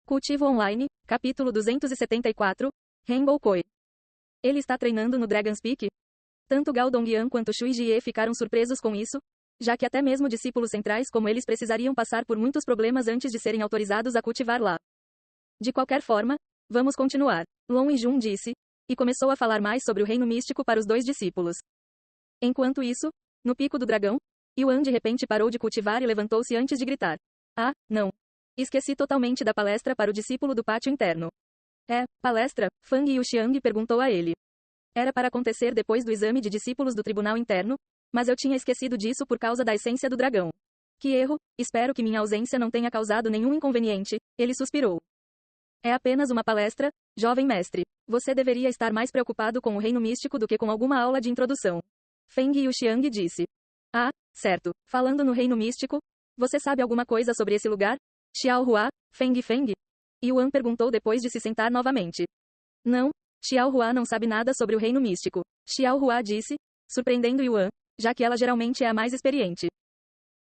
Cultivo Online, capítulo 274, Rainbow Koi. Ele está treinando no Dragon's Peak? Tanto Gao Dongyan quanto Shui Jie ficaram surpresos com isso, já que até mesmo discípulos centrais como eles precisariam passar por muitos problemas antes de serem autorizados a cultivar lá. De qualquer forma, vamos continuar, Long Yijun disse, e começou a falar mais sobre o reino místico para os dois discípulos. Enquanto isso, no pico do dragão, Yuan de repente parou de cultivar e levantou-se antes de gritar. Ah, não! Esqueci totalmente da palestra para o discípulo do pátio interno. Palestra? Fang Yuxiang perguntou a ele. Era para acontecer depois do exame de discípulos do tribunal interno, mas eu tinha esquecido disso por causa da essência do dragão. Que erro, espero que minha ausência não tenha causado nenhum inconveniente, ele suspirou. É apenas uma palestra, jovem mestre. Você deveria estar mais preocupado com o reino místico do que com alguma aula de introdução. Feng Yuxiang disse. Ah, certo. Falando no reino místico, você sabe alguma coisa sobre esse lugar? Xiaohua, Feng? Yuan perguntou depois de se sentar novamente. Não, Xiaohua não sabe nada sobre o reino místico, Xiaohua disse, surpreendendo Yuan, já que ela geralmente é a mais experiente.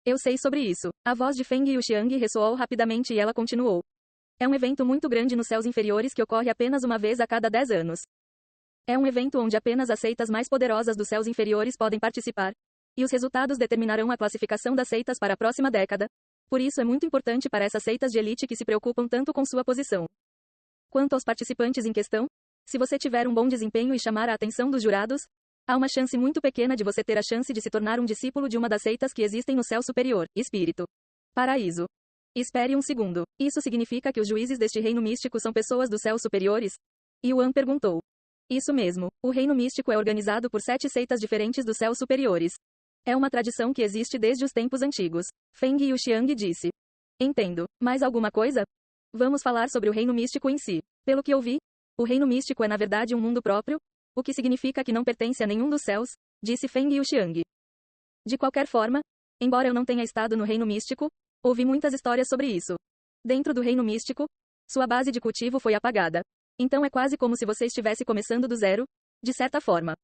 Eu sei sobre isso. A voz de Feng Yuxiang ressoou rapidamente e ela continuou. É um evento muito grande nos céus inferiores que ocorre apenas uma vez a cada 10 anos. É um evento onde apenas as seitas mais poderosas dos céus inferiores podem participar, e os resultados determinarão a classificação das seitas para a próxima década. Por isso é muito importante para essas seitas de elite que se preocupam tanto com sua posição. Quanto aos participantes em questão, se você tiver um bom desempenho e chamar a atenção dos jurados, há uma chance muito pequena de você ter a chance de se tornar um discípulo de uma das seitas que existem no céu superior, Espírito. Paraíso. Espere um segundo. Isso significa que os juízes deste reino místico são pessoas dos céus superiores? Yuan perguntou. Isso mesmo. O reino místico é organizado por 7 seitas diferentes dos céus superiores. É uma tradição que existe desde os tempos antigos. Feng Yuxiang disse. Entendo. Mais alguma coisa? Vamos falar sobre o reino místico em si. Pelo que eu vi, o reino místico é na verdade um mundo próprio, o que significa que não pertence a nenhum dos céus, disse Feng Yuxiang. De qualquer forma, embora eu não tenha estado no reino místico, ouvi muitas histórias sobre isso. Dentro do reino místico, sua base de cultivo foi apagada. Então é quase como se você estivesse começando do zero, de certa forma.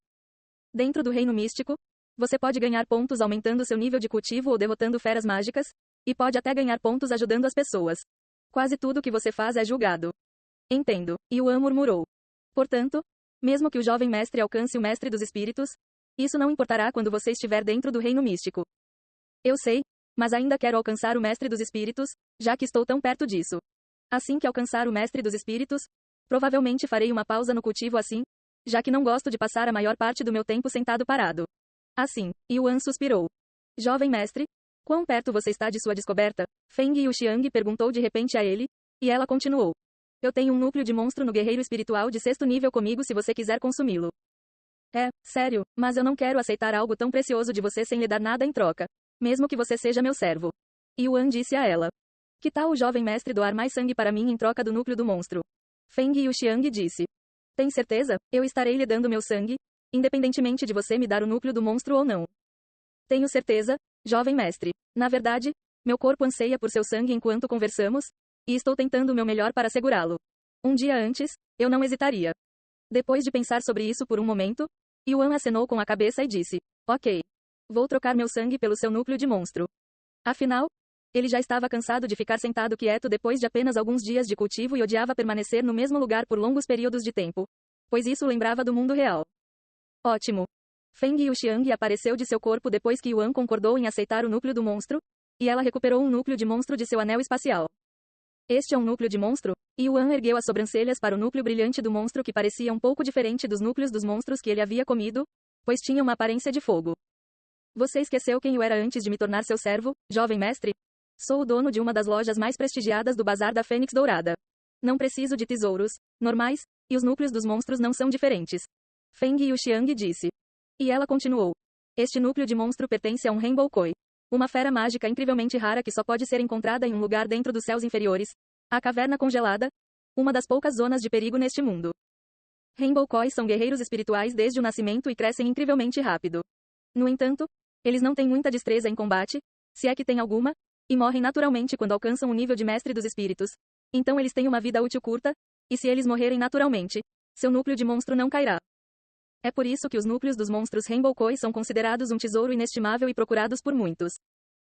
Dentro do reino místico, você pode ganhar pontos aumentando seu nível de cultivo ou derrotando feras mágicas, e pode até ganhar pontos ajudando as pessoas. Quase tudo que você faz é julgado. Entendo, Yuan murmurou. Portanto, mesmo que o jovem mestre alcance o mestre dos espíritos, isso não importará quando você estiver dentro do reino místico. Eu sei, mas ainda quero alcançar o mestre dos espíritos, já que estou tão perto disso. Assim que alcançar o mestre dos espíritos, provavelmente farei uma pausa no cultivo assim, já que não gosto de passar a maior parte do meu tempo sentado parado. Assim, Yuan suspirou. Jovem mestre, quão perto você está de sua descoberta? Feng Yuxiang perguntou de repente a ele, e ela continuou. Eu tenho um núcleo de monstro no guerreiro espiritual de 6º nível comigo se você quiser consumi-lo. Sério, mas eu não quero aceitar algo tão precioso de você sem lhe dar nada em troca. Mesmo que você seja meu servo. Yuan disse a ela. Que tal o jovem mestre doar mais sangue para mim em troca do núcleo do monstro? Feng Yuxiang disse. Tem certeza? Eu estarei lhe dando meu sangue, independentemente de você me dar o núcleo do monstro ou não. Tenho certeza, jovem mestre. Na verdade, meu corpo anseia por seu sangue enquanto conversamos, e estou tentando o meu melhor para segurá-lo. Um dia antes, eu não hesitaria. Depois de pensar sobre isso por um momento, Yuan acenou com a cabeça e disse, ok. Vou trocar meu sangue pelo seu núcleo de monstro. Afinal, ele já estava cansado de ficar sentado quieto depois de apenas alguns dias de cultivo e odiava permanecer no mesmo lugar por longos períodos de tempo, pois isso lembrava do mundo real. Ótimo. Feng Yuxiang apareceu de seu corpo depois que Yuan concordou em aceitar o núcleo do monstro, e ela recuperou um núcleo de monstro de seu anel espacial. Este é um núcleo de monstro? Yuan ergueu as sobrancelhas para o núcleo brilhante do monstro que parecia um pouco diferente dos núcleos dos monstros que ele havia comido, pois tinha uma aparência de fogo. Você esqueceu quem eu era antes de me tornar seu servo, jovem mestre? Sou o dono de uma das lojas mais prestigiadas do Bazar da Fênix Dourada. Não preciso de tesouros normais, e os núcleos dos monstros não são diferentes. Feng Yuxiang disse. E ela continuou. Este núcleo de monstro pertence a um Rainbow Koi. Uma fera mágica incrivelmente rara que só pode ser encontrada em um lugar dentro dos céus inferiores. A Caverna Congelada. Uma das poucas zonas de perigo neste mundo. Rainbow Koi são guerreiros espirituais desde o nascimento e crescem incrivelmente rápido. No entanto, eles não têm muita destreza em combate, se é que tem alguma, e morrem naturalmente quando alcançam o nível de mestre dos espíritos. Então eles têm uma vida útil curta, e se eles morrerem naturalmente, seu núcleo de monstro não cairá. É por isso que os núcleos dos monstros Rainbow Koi são considerados um tesouro inestimável e procurados por muitos.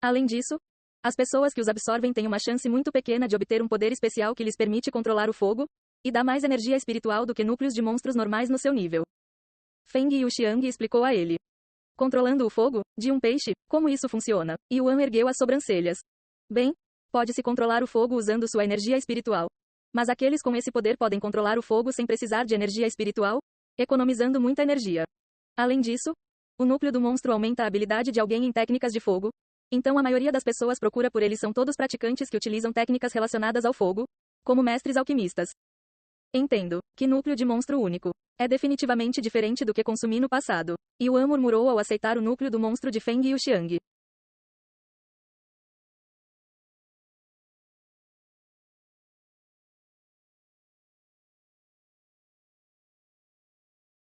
Além disso, As pessoas que os absorvem têm uma chance muito pequena de obter um poder especial que lhes permite controlar o fogo, e dá mais energia espiritual do que núcleos de monstros normais no seu nível. Feng Yuxiang explicou a ele. Controlando o fogo, de um peixe, como isso funciona? Yuan ergueu as sobrancelhas. Bem, pode-se controlar o fogo usando sua energia espiritual. Mas aqueles com esse poder podem controlar o fogo sem precisar de energia espiritual, economizando muita energia. Além disso, o núcleo do monstro aumenta a habilidade de alguém em técnicas de fogo, então a maioria das pessoas procura por eles são todos praticantes que utilizam técnicas relacionadas ao fogo, como mestres alquimistas. Entendo, que núcleo de monstro único. É definitivamente diferente do que consumi no passado. Yuan murmurou ao aceitar o núcleo do monstro de Feng Yuxiang.